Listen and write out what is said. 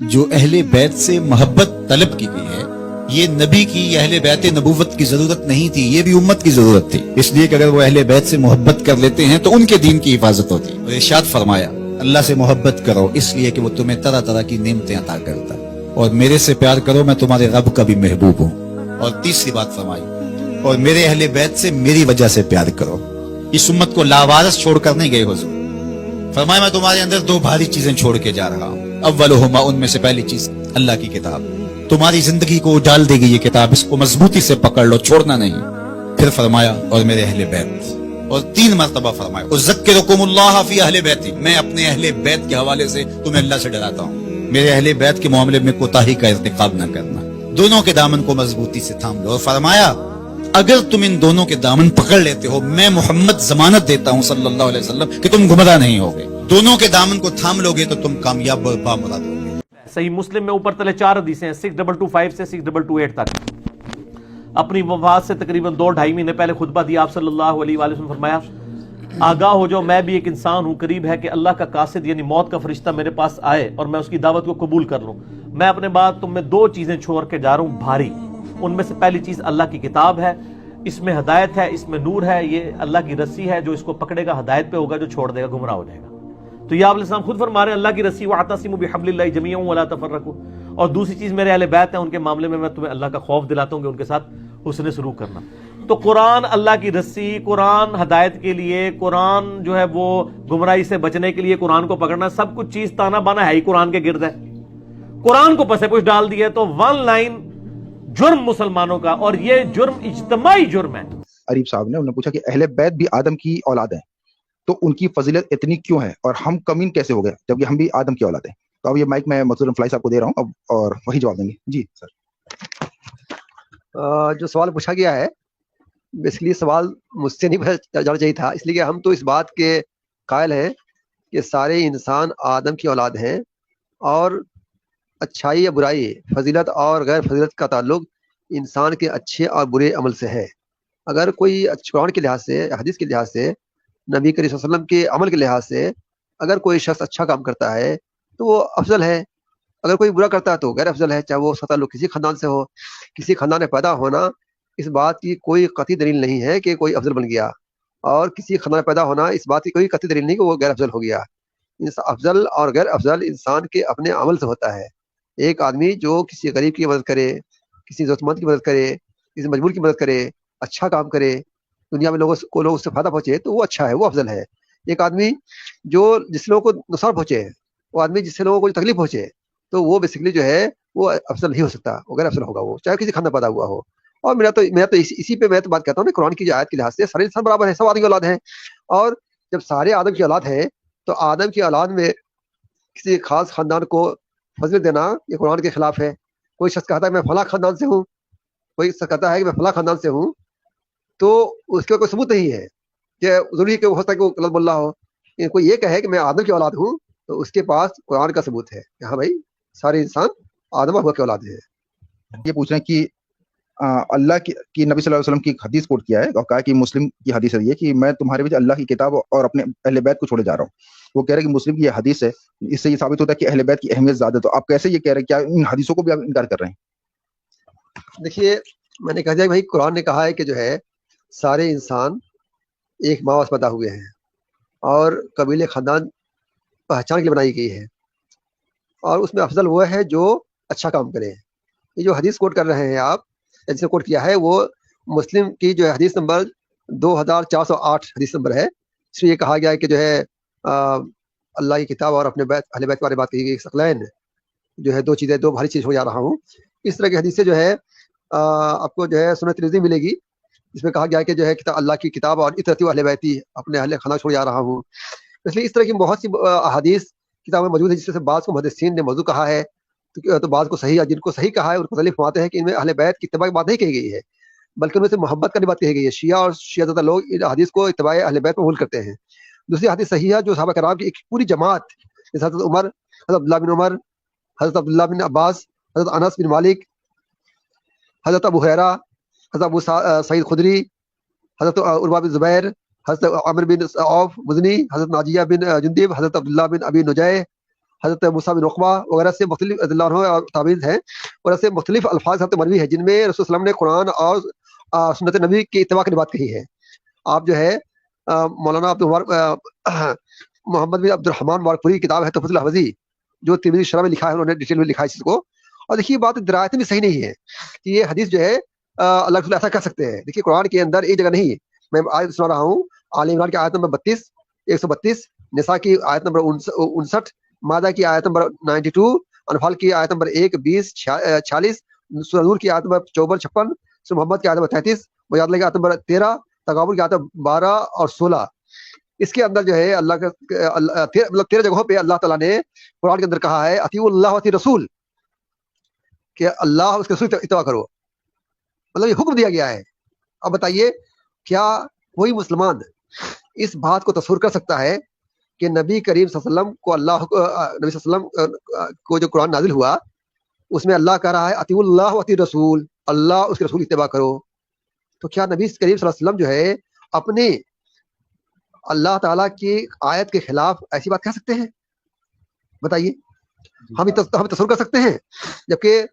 جو اہل بیت سے محبت طلب کی گئی ہے، یہ نبی کی اہل بیت نبوت کی ضرورت نہیں تھی، یہ بھی امت کی ضرورت تھی، اس لیے کہ اگر وہ اہل بیت سے محبت کر لیتے ہیں تو ان کے دین کی حفاظت ہوتی ہے۔ اور ارشاد فرمایا اللہ سے محبت کرو اس لیے کہ وہ تمہیں طرح طرح کی نعمتیں عطا کرتا ہے، اور میرے سے پیار کرو میں تمہارے رب کا بھی محبوب ہوں۔ اور تیسری بات فرمائی اور میرے اہل بیت سے میری وجہ سے پیار کرو۔ اس امت کو لاوارث چھوڑ کر نہیں گئے حضور، فرمایا میں تمہارے اندر دو بھاری چیزیں چھوڑ کے جا رہا ہوں، اولہما، ان میں سے پہلی چیز اللہ کی کتاب، تمہاری زندگی کو ڈال دے گی یہ کتاب، اس کو مضبوطی سے پکڑ لو، چھوڑنا نہیں۔ پھر فرمایا اور میرے اہل بیت، اور 3 مرتبہ فرمایا اذکرکم اللہ فی اہل بیتی، میں اپنے اہل بیت کے حوالے سے تمہیں اللہ سے ڈراتا ہوں، میرے اہل بیت کے معاملے میں کوتاہی کا ارتکاب نہ کرنا، دونوں کے دامن کو مضبوطی سے تھام لو۔ اور فرمایا اگر تم ان دونوں کے دامن پکڑ لیتے ہو میں محمد ضمانت دیتا ہوں صلی اللہ علیہ وسلم کہ تم گمراہ نہیں ہوگے، دونوں کے دامن کو تھام لوگے تو تم کامیاب اور بامراد ہوگے۔ صحیح مسلم میں اوپر تلے 4 حدیثیں ہیں، 6225 سے 6228 تک۔ اپنی وفات سے تقریباً 2-2.5 مہینے پہلے خطبہ دیا آپ صلی اللہ علیہ وآلہ وسلم، فرمایا آگاہ ہو جاؤ میں بھی ایک انسان ہوں، قریب ہے کہ اللہ کا قاصد یعنی موت کا فرشتہ میرے پاس آئے اور میں اس کی دعوت کو قبول کر لوں۔ میں اپنے بعد تم میں 2 چیزیں چھوڑ کے جا رہا ہوں بھاری، ان میں سے پہلی چیز اللہ کی کتاب ہے، اس میں ہدایت ہے، اس میں نور ہے، یہ اللہ کی رسی ہے، جو اس کو پکڑے گا ہدایت پہ ہوگا، جو چھوڑ دے گا گمراہ ہو جائے گا۔ تو یہ آپ علیہ السلام خود فرما رہے ہیں اللہ کی رسی وَاعْتَصِمُوا بِحَبْلِ اللَّهِ جَمِيعًا وَلَا تَفَرَّقُوا، اور دوسری چیز میرے اہل بیت ہیں، ان کے معاملے میں تمہیں اللہ کا خوف دلاتا ہوں کہ ان کے ساتھ حسن سلوک کرنا۔ تو قرآن اللہ کی رسی، قرآن ہدایت کے لیے، قرآن جو ہے وہ گمراہی سے بچنے کے لیے قرآن کو پکڑنا، سب کچھ چیز تانا بانا ہے ہی قرآن کے گرد ہے۔ قرآن کو پس پش ڈال دیا تو 1 لائن جرم مسلمانوں کا، اور یہ جرم اجتماعی جرم ہے۔ عریب صاحب نے انہوں نے پوچھا کہ اہل بیت بھی آدم کی اولاد ہیں تو ان کی فضیلت اتنی کیوں ہے اور ہم کمین کیسے ہو گئے جبکہ ہم بھی آدم کی اولاد ہیں؟ تو اب یہ مائک میں مسعود فلائی صاحب کو دے رہا ہوں اب، اور وہی جواب دیں گے۔ جی سر۔ جو سوال پوچھا گیا ہے بیسکلی سوال مجھ سے نہیں جانا چاہیے تھا، اس لیے کہ ہم تو اس بات کے قائل ہیں کہ سارے انسان آدم کی اولاد ہیں، اور اچھائی یا برائی، فضیلت اور غیر فضیلت کا تعلق انسان کے اچھے اور برے عمل سے ہے۔ اگر کوئی قرآن کے لحاظ سے، حدیث کے لحاظ سے، نبی کریم صلی اللہ علیہ وسلم کے عمل کے لحاظ سے اگر کوئی شخص اچھا کام کرتا ہے تو وہ افضل ہے، اگر کوئی برا کرتا ہے تو غیر افضل ہے، چاہے وہ اس کا تعلق کسی خاندان سے ہو۔ کسی خاندان میں پیدا ہونا اس بات کی کوئی قطعی دلیل نہیں ہے کہ کوئی افضل بن گیا، اور کسی خاندان میں پیدا ہونا اس بات کی کوئی قطعی دلیل نہیں کہ وہ غیر افضل ہو گیا۔ افضل اور غیر افضل انسان کے اپنے عمل سے ہوتا ہے۔ ایک آدمی جو کسی غریب کی مدد کرے، کسی ضرورت مند کی مدد کرے، کسی مجبور کی مدد کرے، اچھا کام کرے، دنیا میں لوگ اس سے فائدہ پہنچے تو وہ اچھا ہے، وہ افضل ہے۔ ایک آدمی جو جس لوگوں کو نقصان پہنچے، وہ آدمی جس سے لوگوں کو تکلیف پہنچے، تو وہ بیسکلی جو ہے وہ افضل نہیں ہو سکتا، وہ غیر افضل ہوگا، وہ چاہے کسی خاندان پیدا ہوا ہو۔ اور میرا تو اسی پہ میں تو بات کہتا ہوں کہ قرآن کی جو آیت کے لحاظ سے سارے انسان برابر ہیں، سب آدم کی اولاد ہیں، اور جب سارے آدم کی اولاد ہیں تو آدم کی اولاد میں کسی خاص خاندان کو فضل دینا یہ قرآن کے خلاف ہے۔ کوئی شخص کہتا ہے میں فلاں خاندان سے ہوں، کوئی شخص کہتا ہے کہ میں فلاں خاندان سے ہوں، تو اس کا کوئی ثبوت نہیں ہے کہ ضروری ہے کہ ہو سکتا ہے کہ وہ غلط بول رہا ہو۔ کوئی یہ کہے کہ میں آدم کی اولاد ہوں تو اس کے پاس قرآن کا ثبوت ہے کہ ہاں بھائی سارے انسان آدم و حوا کی اولاد ہیں۔ یہ پوچھ رہے ہیں کہ اللہ کی نبی صلی اللہ علیہ وسلم کی حدیث کوٹ کیا ہے اور کہا کہ مسلم کی حدیث ہے یہ کہ میں تمہارے وجہ اللہ کی کتاب اور اپنے اہل بیت کو چھوڑے جا رہا ہوں۔ وہ کہہ رہے ہیں کہ مسلم کی یہ حدیث ہے، اس سے یہ ثابت ہوتا ہے کہ اہل بیت کی اہمیت زیادہ ہے، تو آپ کیسے یہ کہہ رہے ہیں؟ کیا ان حدیثوں کو بھی آپ انکار کر رہے ہیں؟ دیکھیے میں نے کہا جائے بھائی قرآن نے کہا ہے کہ جو ہے سارے انسان ایک ماں سے پیدا ہوئے ہیں، اور قبیلے خاندان پہچان کے لیے بنائی گئی ہے، اور اس میں افضل وہ ہے جو اچھا کام کرے۔ یہ جو حدیث کوٹ کر رہے ہیں آپ، جس نے کوٹ کیا ہے وہ مسلم کی جو ہے حدیث نمبر 2408 حدیث نمبر ہے۔ اس میں یہ کہا گیا ہے کہ جو ہے اللہ کی کتاب اور اپنے بیت اہل بیت کے بارے میں بات کی گئی، ثقلین جو ہے 2 چیزیں، 2 بھاری چیز ہو جا رہا ہوں۔ اس طرح کی حدیث سے جو ہے آپ کو جو ہے سنت ترمذی ملے گی، جس میں کہا گیا ہے کہ جو ہے اللہ کی کتاب اور اطرتی و اہل بیتی، اپنے اہل خانہ چھوڑ جا رہا ہوں۔ اس لیے اس طرح کی بہت سی احادیث کتابیں موجود ہیں، جس میں سے بعض کو محدثین نے موضوع کہا ہے تو بعض کو صحیح، جن کو صحیح کہا ہے ان کو مختلف فرماتے ہیں کہ ان میں اہل بیت کی اتباع کی بات نہیں کہی گئی ہے، بلکہ ان میں سے محبت کرنے کی بات کہی گئی ہے۔ شیعہ اور شیعہ زدہ لوگ ان حدیث کو اتباع اہل بیت میں قبول کرتے ہیں۔ دوسری حدیث صحیح ہے جو صحابہ کرام کی ایک پوری جماعت، جیسے حضرت عمر، حضرت عبداللہ بن عمر، حضرت عبداللہ بن عباس، حضرت انس بن مالک، حضرت ابو ہریرہ، حضرت ابو سعید خدری، حضرت عروہ بن زبیر، حضرت عمر بن عوف مزنی، حضرت ناجیہ بن جندب، حضرت عبداللہ بن ابی نجیح حضرت موسیٰ بن عقبہ وغیرہ سے مختلف رضی اللہ عنہ اور تابعین ہیں، اور ایسے مختلف الفاظ حضرت مروی ہیں جن میں رسول صلی اللہ علیہ وسلم نے قرآن اور سنت نبی کی اتباع کی بات کہی ہے. آپ جو ہے مولانا محمد بن عبد الرحمان مبارکپوری کی کتاب ہے تحفۃ الحوزی، جو ترمذی شرح میں لکھا ہے، انہوں نے ڈیٹیل میں لکھا ہے اس کو. اور دیکھیے بات درایت بھی صحیح نہیں ہے کہ یہ حدیث جو ہے اللہ رسول ایسا کہہ سکتے ہیں. دیکھیے قرآن کے اندر ایک جگہ نہیں، میں آیت سنا رہا ہوں، آل عمران کی آیت نمبر 132، نساء کی آیت نمبر 59، مائدہ کی آیت نمبر 92، انفال کی آیت نمبر 1، 20، 46، سورہ نور کی آیت نمبر 54، 56، سورہ محمد کی آیت نمبر 33، مجادلہ کی آیت نمبر 13، تغابن کی آیت نمبر 12 اور 16. اس کے اندر جو ہے اللہ کا مطلب 13 جگہوں پہ اللہ تعالیٰ نے قرآن کے اندر کہا ہے اطیعوا اللہ و اطیعوا رسول، کہ اللہ اس کے رسول اتباع کرو، مطلب یہ حکم دیا گیا ہے. اب بتائیے کیا کوئی مسلمان اس بات کو تصور کر سکتا ہے کہ نبی کریم صلی اللہ علیہ وسلم کو نبی صلی اللہ علیہ وسلم کو جو قرآن نازل ہوا اس میں اللہ کہہ رہا ہے اطیعوا اللہ و اطیعوا رسول، اللہ اس کے رسول اتباع کرو، تو کیا نبی کریم صلی اللہ علیہ وسلم جو ہے اپنے اللہ تعالیٰ کی آیت کے خلاف ایسی بات کہہ سکتے ہیں؟ بتائیے. ہم تصور کر سکتے ہیں؟ جبکہ